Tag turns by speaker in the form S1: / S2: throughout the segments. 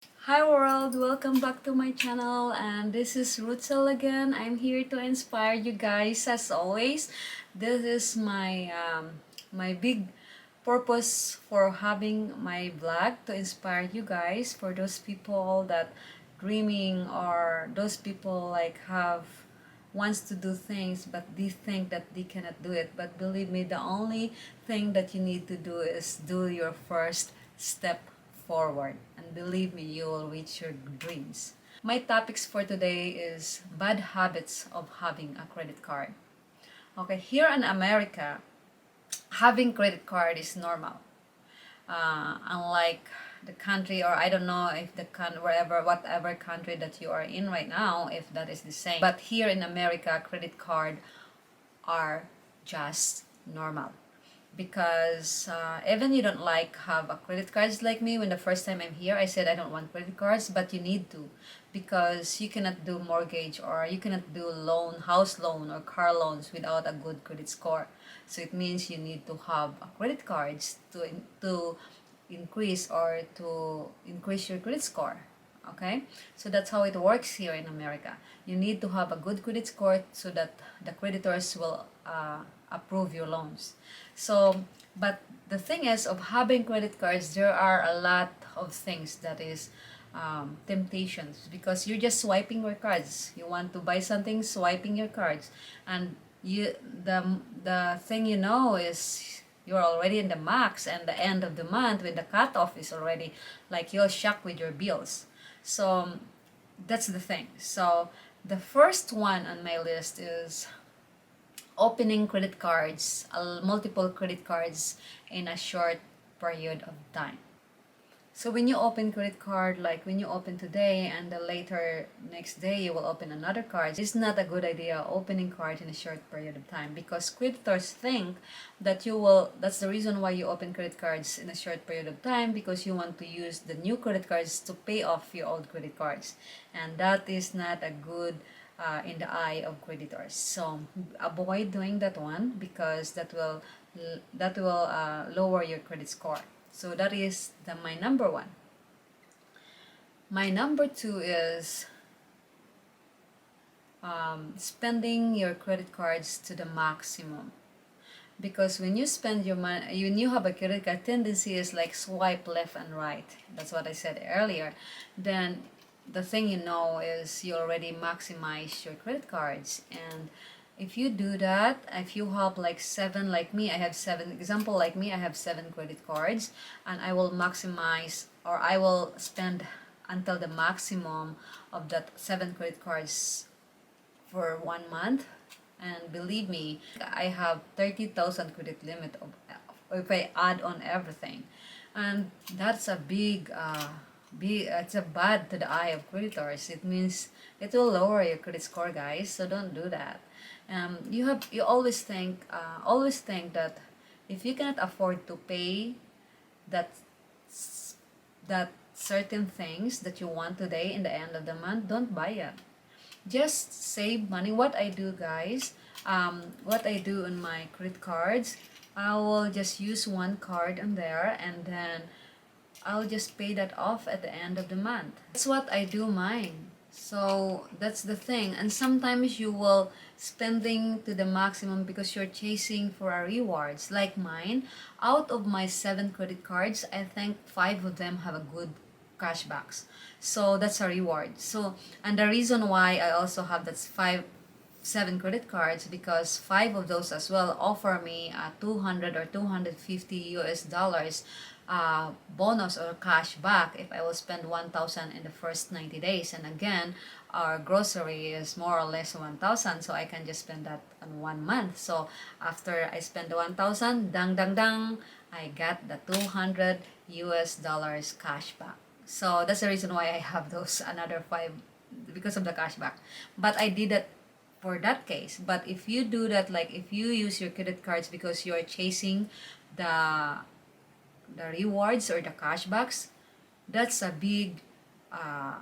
S1: Hi world, welcome back to my channel, and this is Rutzel again. I'm here to inspire you guys as always. This is my big purpose for having my vlog, to inspire you guys, for those people that dreaming, or those people like have wants to do things but they think that they cannot do it. But believe me, the only thing that you need to do is do your first step forward, and believe me, you will reach your dreams. My topics for today is bad habits of having a credit card. Okay, here in America, having credit card is normal. Unlike the country, or I don't know if wherever, whatever country that you are in right now, if that is the same. But here in America, credit card are just normal, because even you don't like have a credit cards. Like me, when the first time I'm here, I said I don't want credit cards, but you need to, because you cannot do mortgage, or you cannot do loan, house loan or car loans without a good credit score. So it means you need to have a credit cards to increase your credit score. Okay, so that's how it works here in America. You need to have a good credit score so that the creditors will approve your loans. So, but the thing is, of having credit cards, there are a lot of things that is temptations, because you're just swiping your cards. You want to buy something, swiping your cards, and you the thing is you're already in the max, and the end of the month when the cutoff is already, like, you're shocked with your bills. So that's the thing. So the first one on my list is opening credit cards, multiple credit cards in a short period of time. So when you open credit card, like when you open today and the later next day you will open another card, it's not a good idea opening card in a short period of time, because creditors think that you will, that's the reason why you open credit cards in a short period of time, because you want to use the new credit cards to pay off your old credit cards. And that is not a good in the eye of creditors. So avoid doing that one, because that will lower your credit score. So that is my number one. My number two is spending your credit cards to the maximum. Because when you spend your money, when you have a credit card, tendency is like swipe left and right. That's what I said earlier. Then the thing is you already maximize your credit cards. And if you do that, if you have like seven, like me, I have seven. Example, like me, I have seven credit cards, and I will maximize, or I will spend until the maximum of that seven credit cards for 1 month. And believe me, I have 30,000 credit limit of, if I add on everything. And that's a it's a bad to the eye of creditors. It means it will lower your credit score, guys. So don't do that. You always think that if you cannot afford to pay that that certain things that you want today in the end of the month, don't buy it. Just save money. What I do, guys, what I do on my credit cards, I will just use one card on there, and then I'll just pay that off at the end of the month. That's what I do mine. So that's the thing. And sometimes you will spending to the maximum because you're chasing for a rewards. Like mine, out of my seven credit cards, I think five of them have a good cashbacks. So that's a reward. So, and the reason why I also have that's seven credit cards, because five of those as well offer me a 200 or 250 US dollars bonus or cash back if I will spend 1,000 in the first 90 days. And again, our grocery is more or less 1,000, so I can just spend that on 1 month. So after I spend the 1,000, dang dang dang, I got the 200 US dollars cash back. So that's the reason why I have those another five, because of the cashback. But I did that for that case. But if you do that, like if you use your credit cards because you are chasing the the rewards or the cashbacks, that's a big uh,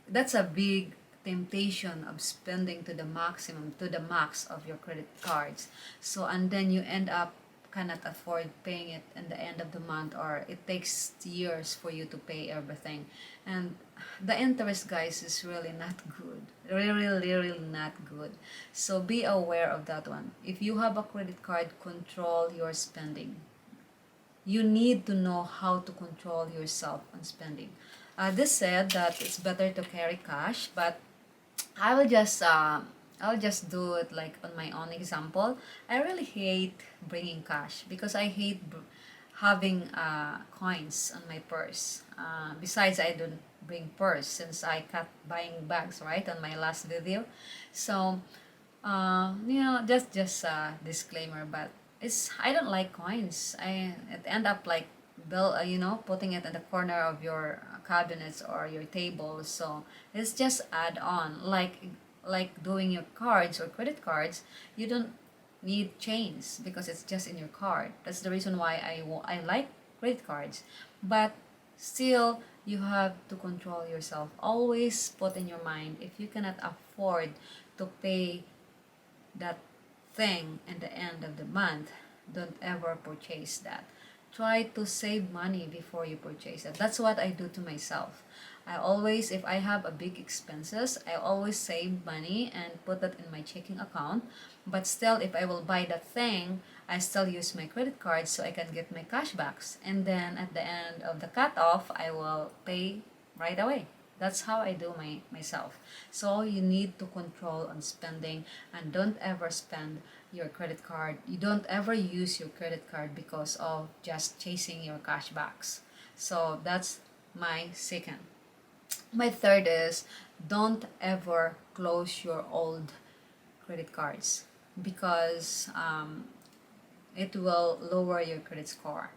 S1: that's a big temptation of spending to the maximum, to the max of your credit cards. So and then you end up cannot afford paying it in the end of the month, or it takes years for you to pay everything. And the interest, guys, is really not good. Really not good. So be aware of that one. If you have a credit card, control your spending. You need to know how to control yourself on spending. This said that it's better to carry cash, but I will just I'll just do it like on my own example. I really hate bringing cash because I hate having coins on my purse. Besides, I don't bring purse since I cut buying bags, right, on my last video. So just disclaimer, but it's I don't like coins. I it end up like putting it in the corner of your cabinets or your table. So it's just add on like doing your cards or credit cards. You don't need chains because it's just in your card. That's the reason why I like credit cards, but still you have to control yourself. Always put in your mind, if you cannot afford to pay that thing at the end of the month, don't ever purchase that. Try to save money before you purchase it. That's what I do to myself. I always, if I have a big expenses, I always save money and put that in my checking account. But still, if I will buy that thing, I still use my credit card so I can get my cashbacks. And then at the end of the cutoff, I will pay right away. That's how I do myself. So you need to control on spending, and don't ever spend your credit card. You don't ever use your credit card because of just chasing your cashbacks. So that's my second. My third is, don't ever close your old credit cards because it will lower your credit score.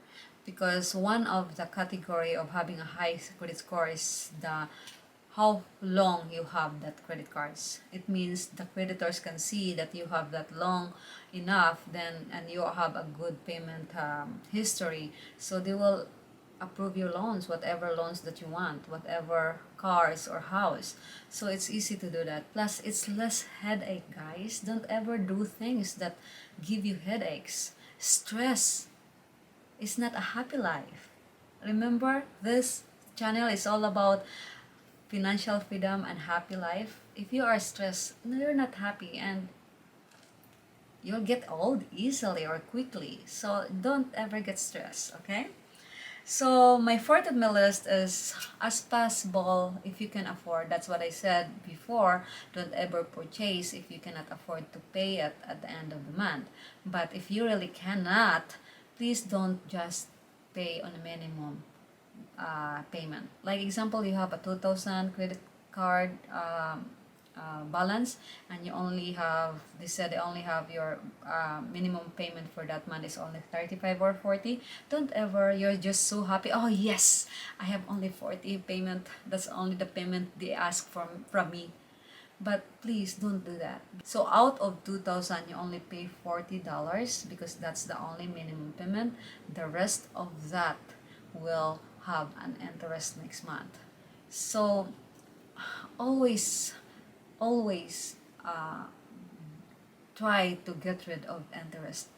S1: Because one of the category of having a high credit score is the how long you have that credit cards. It means the creditors can see that you have that long enough, then and you have a good payment history, so they will approve your loans, whatever loans that you want, whatever cars or house. So it's easy to do that. Plus, it's less headache, guys. Don't ever do things that give you headaches. Stress is not a happy life. Remember, this channel is all about financial freedom and happy life. If you are stressed, you're not happy, and you'll get old easily or quickly. So don't ever get stressed, okay? So my fourth on my list is, as possible, if you can afford. That's what I said before. Don't ever purchase if you cannot afford to pay it at the end of the month. But if you really cannot, please don't just pay on a minimum payment. Like example, you have a 2,000 credit card balance, and you only have, they said they only have your minimum payment for that month is only 35 or 40. Don't ever, you're just so happy, oh yes, I have only 40 payment, that's only the payment they ask from me. But please don't do that. So out of 2,000, you only pay $40 because that's the only minimum payment. The rest of that will have an interest next month. So always try to get rid of interest.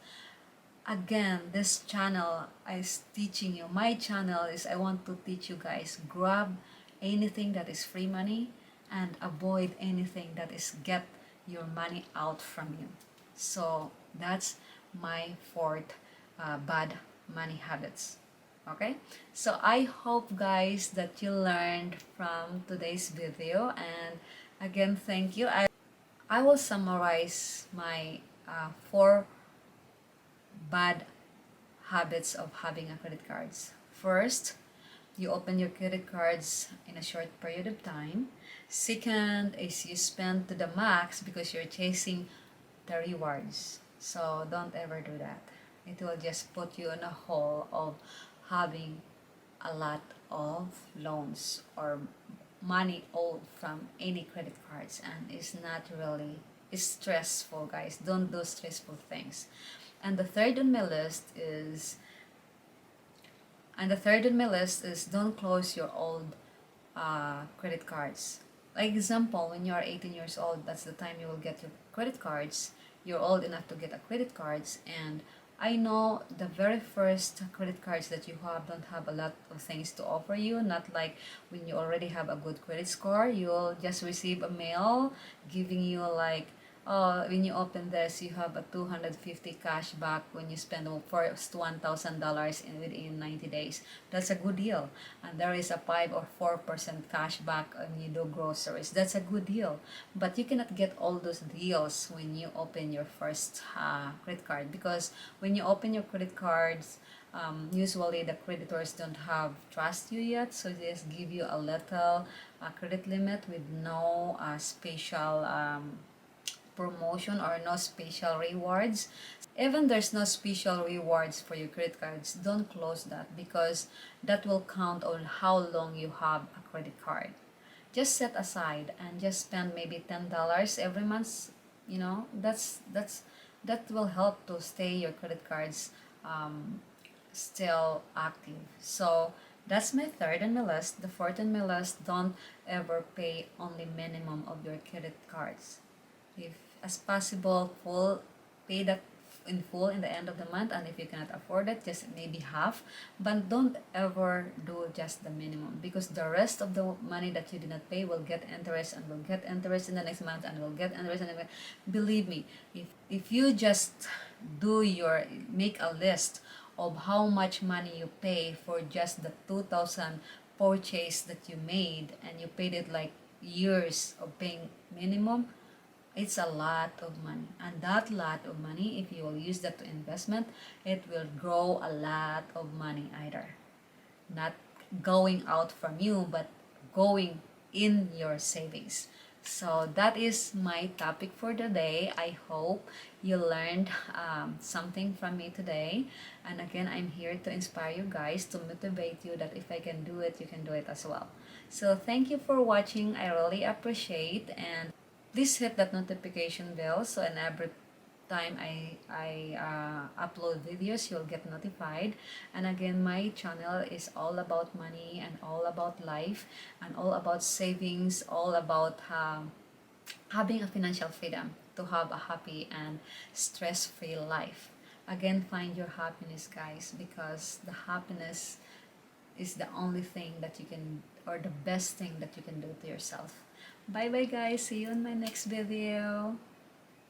S1: Again, this channel is teaching you, my channel is, I want to teach you guys, grab anything that is free money and avoid anything that is get your money out from you. So that's my fourth bad money habits. Okay, so I hope guys that you learned from today's video, and again, thank you. I will summarize my 4 bad habits of having a credit cards. First, you open your credit cards in a short period of time. Second is you spend to the max because you're chasing the rewards. So don't ever do that. It will just put you in a hole of having a lot of loans or money owed from any credit cards, and it's not really, it's stressful, guys. Don't do stressful things. And the third on my list is don't close your old credit cards. Like example, when you are 18 years old, that's the time you will get your credit cards. You're old enough to get a credit cards, and I know the very first credit cards that you have don't have a lot of things to offer you, not like when you already have a good credit score, you'll just receive a mail giving you like, oh, when you open this, you have a 250 cash back when you spend the first $1,000 in within 90 days. That's a good deal. And there is a 5 or 4% cash back when you do groceries. That's a good deal. But you cannot get all those deals when you open your first credit card, because when you open your credit cards, usually the creditors don't have trust you yet, so they just give you a little credit limit with no special promotion or no special rewards. Even there's no special rewards for your credit cards, don't close that, because that will count on how long you have a credit card. Just set aside and just spend maybe $10 every month. You know, that will help to stay your credit cards um, still active. So that's my third on my list. The fourth on my list: don't ever pay only minimum of your credit cards. If as possible, pay that in full in the end of the month, and if you cannot afford it, just maybe half. But don't ever do just the minimum, because the rest of the money that you did not pay will get interest, and will get interest in the next month, and will get interest in the next. Believe me, if you just make a list of how much money you pay for just the 2000 purchase that you made, and you paid it like years of paying minimum, it's a lot of money. And that lot of money, if you will use that to investment, it will grow a lot of money either. Not going out from you, but going in your savings. So that is my topic for the day. I hope you learned something from me today. And again, I'm here to inspire you guys, to motivate you that if I can do it, you can do it as well. So thank you for watching. I really appreciate, and please hit that notification bell, so in every time I upload videos, you'll get notified. And again, my channel is all about money and all about life and all about savings, all about having a financial freedom to have a happy and stress-free life. Again, find your happiness, guys, because the happiness is the only thing that you can, or the best thing that you can do to yourself. Bye bye, guys. See you in my next video.